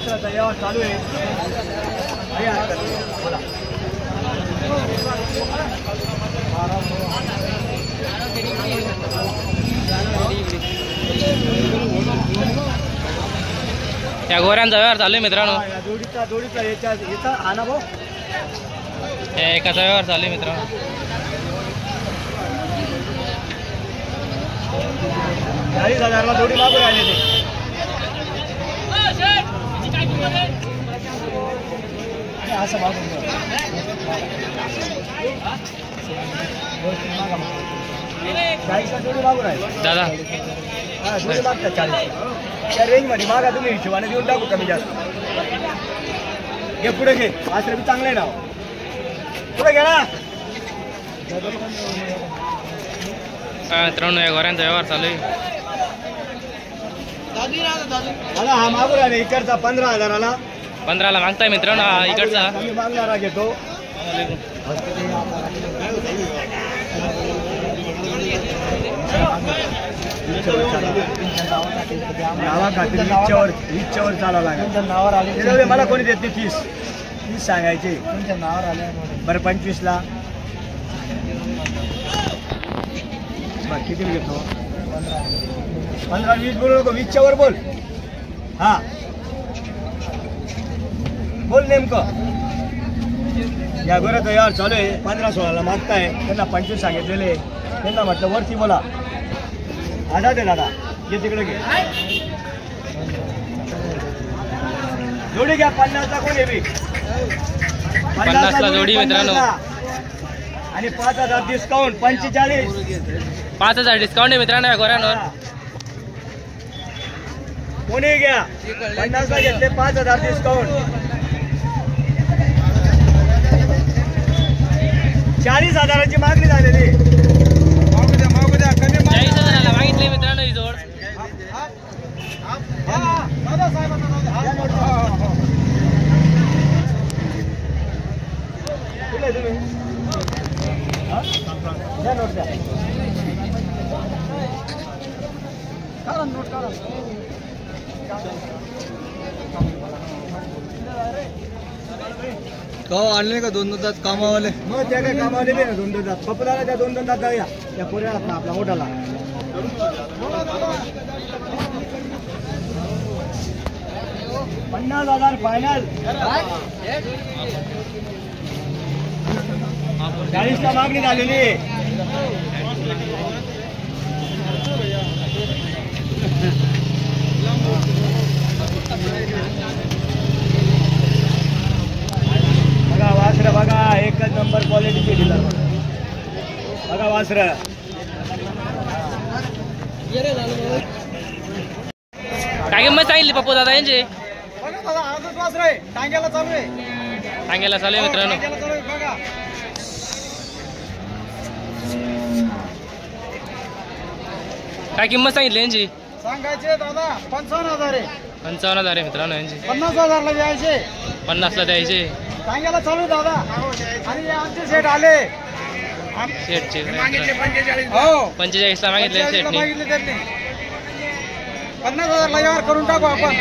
वासराचा व्यवहार चालू आहे. बोला या गोऱ्यांचा व्यवहार चालू आहे मित्रांनो. जोडीचा याचा आणा भाऊ. एकाचा व्यवहार चालू आहे मित्रांनो. 40,000 ला जोडी मागून राहिले ते. असं मागून जोडी मागून राहिले दादा. हा जोडी मागतात 40. त्या रेंजमध्ये मागा तुम्ही हिशोबाने देऊन टाकू कमी जास्त. घे पुढे घे. वासरे बी चांगले नाव पुढे घे ना. मित्रांनो या गोऱ्यांचा व्यवहार चालू आहे. मला हा मागून राहिले इकडचा 15,000ला. 15ला मागताय मित्रांनो. हा इकडचा मी मागणारा घेतो. नावाखातीर वीसच्यावर चालावं लागेल. नावावर आले मला कोणी देत नाही. 30 सांगायचे. तुमच्या नावावर आले बरं 25ला. बरं किती घेतो? 15-20 बोलू नको. 20च्यावर बोल. हा बोल नेमकं. या गोऱ्याचा यार चालू आहे. 15-16ला मागताय. त्यांना 25 सांगितलेले. त्यांना म्हटलं वरती बोला. आधा दे दादा. घे तिकडे घे. जोडी घ्या 50ला. कोण आहे 50ला जोडी मित्रांनो. आणि 5,000 डिस्काउंट. 45. 5,000 डिस्काउंट आहे मित्रांनो या गोऱ्यांवर. कोणी घ्या 50ला घेतले. 5,000 डिस्काउंट. 40,000ची मागणी झालेली. 40,000ला मागितले मित्रांनो ही जोड. आणले का 2-2 तास कामावाले. मग त्या काय कामावाले बी ना 2-2 तास. पप्पाला त्या 2-2 तास जाऊया. त्या पुऱ्याला ना आपला मोठाला. 50,000 फायनल. 40ला मागणी झालेली. बघा वासर बघा. एकच नंबर क्वालिटीची डीलर बघा वासर. काय किंमत सांगितली पप्पू दादा यांची? बघा दादा आजच वासर आहे. टांग्याला चालू आहे. सांगायला चालू आहे मित्रांनो. बघा काय किंमत सांगितली यांची? सांगायचे दादा 55,000 आहे. 55,000 आहे मित्रांनो यांची. 50,000ला द्यायचे. 50ला द्यायचे. टांग्याला चालू दादा. आणि आमचे सेट आले. शेटचे हो 45ला मागितले शेटने. मागितले त्यांनी. 50,000ला व्यवहार करून टाकू आपण.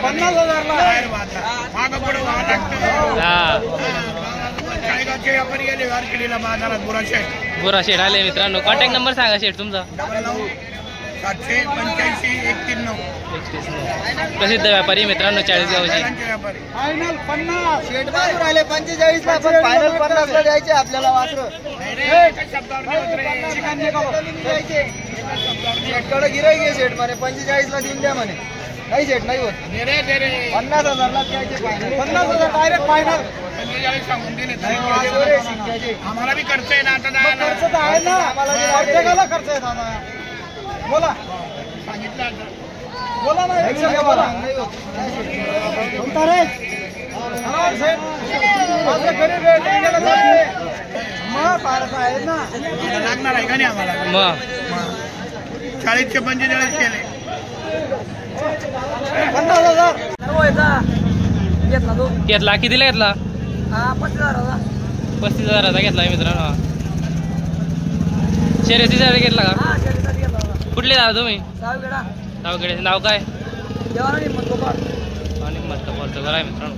50,000ला. हा आपण गेले व्यवहार केलेला बाजारात गोरा शेट आले मित्रांनो. कॉन्टॅक्ट नंबर सांगा शेट तुमचा. 785-81-9. प्रसिद्ध व्यापारी मित्रांनो 40 गावची. फायनल 50. शेट बाजू राहिले 45ला. पण फायनल 50ला द्यायचे आपल्याला वासर. शेटकडे गिराईक आहे सेट म्हणे 45ला देऊन द्या म्हणे. काही सेट नाही होत. 50,000ला द्यायचे. 50,000 डायरेक्ट फायनल. आम्हाला बी खर्च आहे ना. आता खर्च तर आहे ना. आम्हाला खर्च आहे दादा. बोला सांगितलं बोला ना. बोला कोणता रे? माझं गरीब आहे. मग पाडता आहे ना. लागणार आहे का नाही आम्हाला? मग 40 ते 45 केले. 50,000 घेतला तो. घेतला कितीला घेतला? 35,000. 35,000चा घेतला मित्रांनो. शर्यतीसाठी घेतला का? कुठले दादा तुम्ही? सावखेड्याचे नाव काय? आणि मस्त बोलतो बरं आहे मित्रांनो.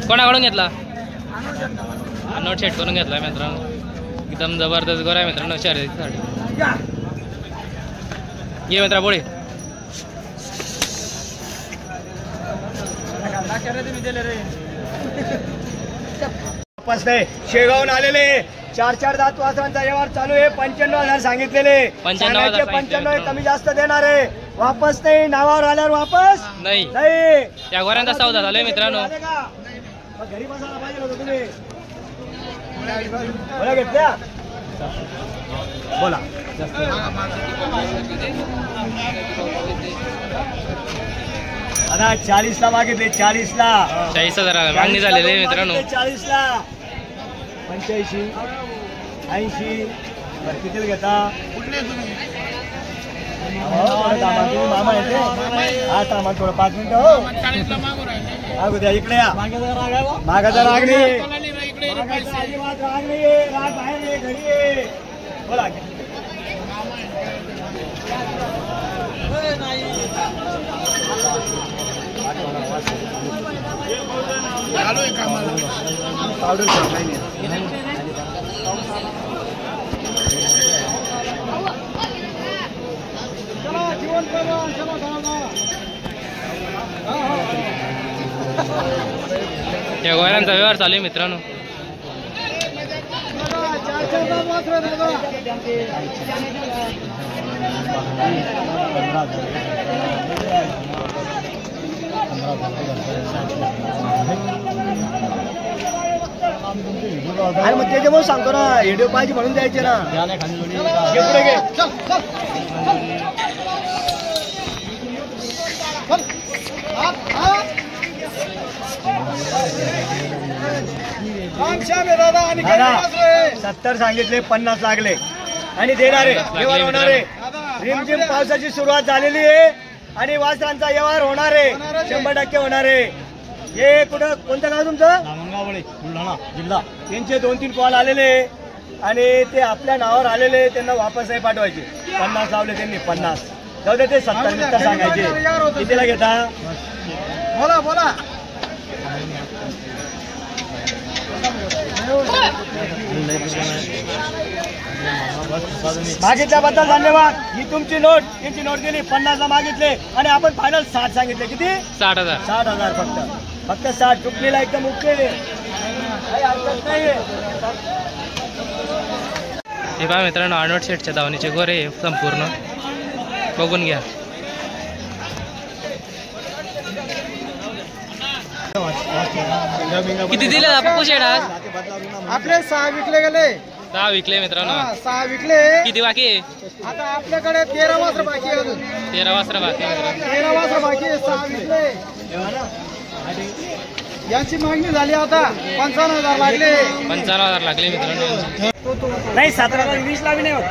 कोणाकडून घेतला? नोट सेट करून घेतला मित्रांनो. एकदम जबरदस्त गोरा आहे मित्रांनो शर्यतीसाठी. ये मित्रा पुढे. शेगावून आलेले 4 दात वासरांचा व्यवहार चालू आहे. 95,000 सांगितलेले. 95 कमी जास्त देणार आहे. वापस नाही. नावावर आल्यावर वापस नाही. त्या गोऱ्यांचा सौदा झालोय मित्रांनो. घरी बसायला पाहिजे होतं तुम्ही. बोला घेतल्या बोला. आता 40ला मागितले. 40ला 40,000 मागणी झालेली आहे मित्रांनो. 40ला 85 80 बरं किती घेता? कुठले तुम्ही मामा येते. हा सामान थोडं 5 मिनिटं. हो 40ला मागू राहिले. मागू द्या. इकडे या. मागाचा राग नाही. इकडे अजिबात राग नाहीये. राग बाहेर नाही. घरी ये. बोला चालू आहे कामाला. पावडर त्या गोऱ्यांचा व्यवहार चालू आहे मित्रांनो. अरे मग त्याच्यामुळे सांगतो ना. व्हिडिओ पाहिजे म्हणून द्यायचे ना. घे पुढे घे. दादा 70 सांगितले. 50 लागले आणि देणारे व्यवहार होणारे. रिमझिम पावसाची सुरुवात झालेली आहे आणि वासरांचा व्यवहार होणार आहे. 100% होणार आहे. हे कुठं कोणतं गाव तुमचं? बुलढाणा जिल्हा. त्यांचे 2-3 कॉल आलेले आणि ते आपल्या नावावर आलेले. त्यांना वापस नाही पाठवायचे. 50 लावले त्यांनी. 50 जाऊ दे. ते 70 सांगायचे. कितीला घेता? बोला बोला. मागितल्याबद्दल धन्यवाद. ही तुमची नोट. त्यांची नोट दिली. 50ला मागितले आणि आपण फायनल 60 सांगितले. किती? 60,000. 60,000 फक्त 60. चुकलेला एकदम ओके. काही हरकत नाही. हे पहा मित्रांनो आर्नोल्ड शेटच्या धावणीचे गोरे संपूर्ण बघून घ्या. किती दिले पप्पू शेट आज? आपले 6 विकले गेले. 6 विकले मित्रांनो. 6 विकले. किती बाकी आहे? आता आपल्याकडे 13 वासर बाकी आहे. अजून 13 वासरं बाकी आहे मित्रांनो. 13 वासर बाकी आहे. 6 विकले. याची मागणी झाली. आता 55,000 लागले. 55,000 लागले मित्रांनो. नाही 17,000 20ला बी नाही होत.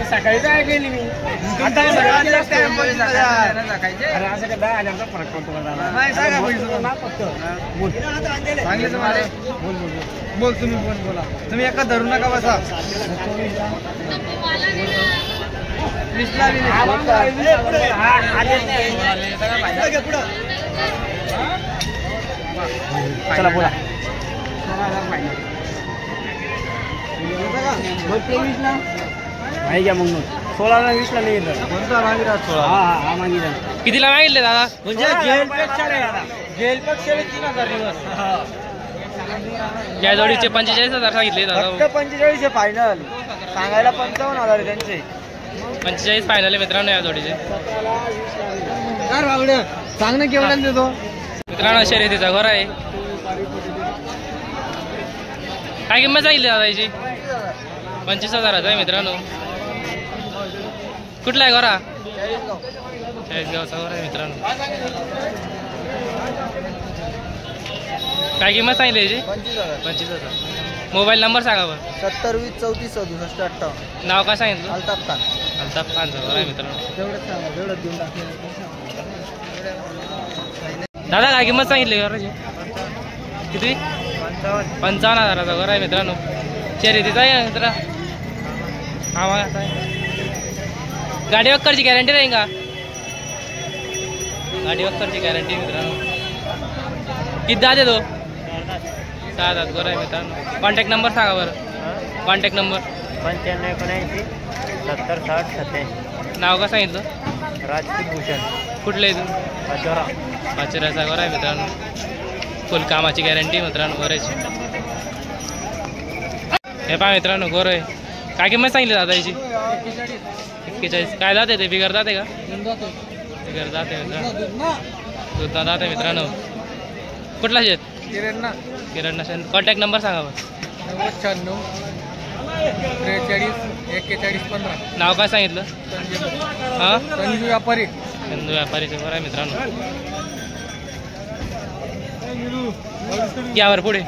सकाळी काय गेली मी. आता असं का 10,000चा फरक पडतो. बोल तुम्ही. बोला तुम्ही. एका धरू नका बसा. 20ला चला बोला. 23ला आहे घ्या. मग 16ला 20ला नाही येत. कोणता मागितला? 16. हा मागितला. कितीला मागितले दादा? म्हणजे जेलपेक्षा नाही दादा. जेलपेक्षा 3,000 दिवस. या जोडीचे 45,000 सांगितले दादा. फक्त 45 फायनल. सांगायला 55,000 त्यांचे. 45 फायनल आहे मित्रांनो या जोडीचे. सांग ना केवढ्याला देतो. मित्रांनो शर्यतीचा घोरा आहे. काय किंमत सांगितली दादा याची? 25,000 आहे मित्रांनो. कुठला आहे घोरा? चाळीसगावचा घोरा आहे मित्रांनो. काय किंमत सांगितली याची? 25,000. मोबाईल नंबर सांगा बरं. 70 20 34 67 58. नाव काय सांगितलं? अल्ताफ खान. अल्ताफ खानचा घोरा आहे मित्रांनो. तेवढंच सांगा. तेवढंच देऊन टाकलं. दादा काय किंमत सांगितली घराची? किती? 55,000 घोरा आहे मित्रांनो. शर्यतीचा आहे मित्रा. हा मग गाडी वक्करची गॅरंटी राहील का? गाडी वक्करची गॅरंटी मित्रांनो. किती दात आहे तो? 6 दात गोरा आहे मित्रांनो. कॉन्टॅक्ट नंबर सांगा बरं. Contact number 95 70 60 87. नाव का सांगितलं? राजपूत भूषण. कुठलं आहे तू? पाचोऱ्याचा गोरा आहे मित्रांनो. फुल कामाची गॅरंटी मित्रांनो गोऱ्याची. हे पहा मित्रांनो गोरं आहे. काय किंमत सांगितली दादा याची? 41. काय जाते ते? बिगर जाते का? बिगर जाते मित्रांनो. दुधना जाते मित्रांनो. कुठला शेत? किरण नसेल. कॉन्टॅक्ट नंबर सांगा बरं. 96 43 41 15. नाव काय सांगितलं? हां संजू व्यापारी. हिंदू व्यापारीचे गोरा आहे मित्रांनो. यावर पुढे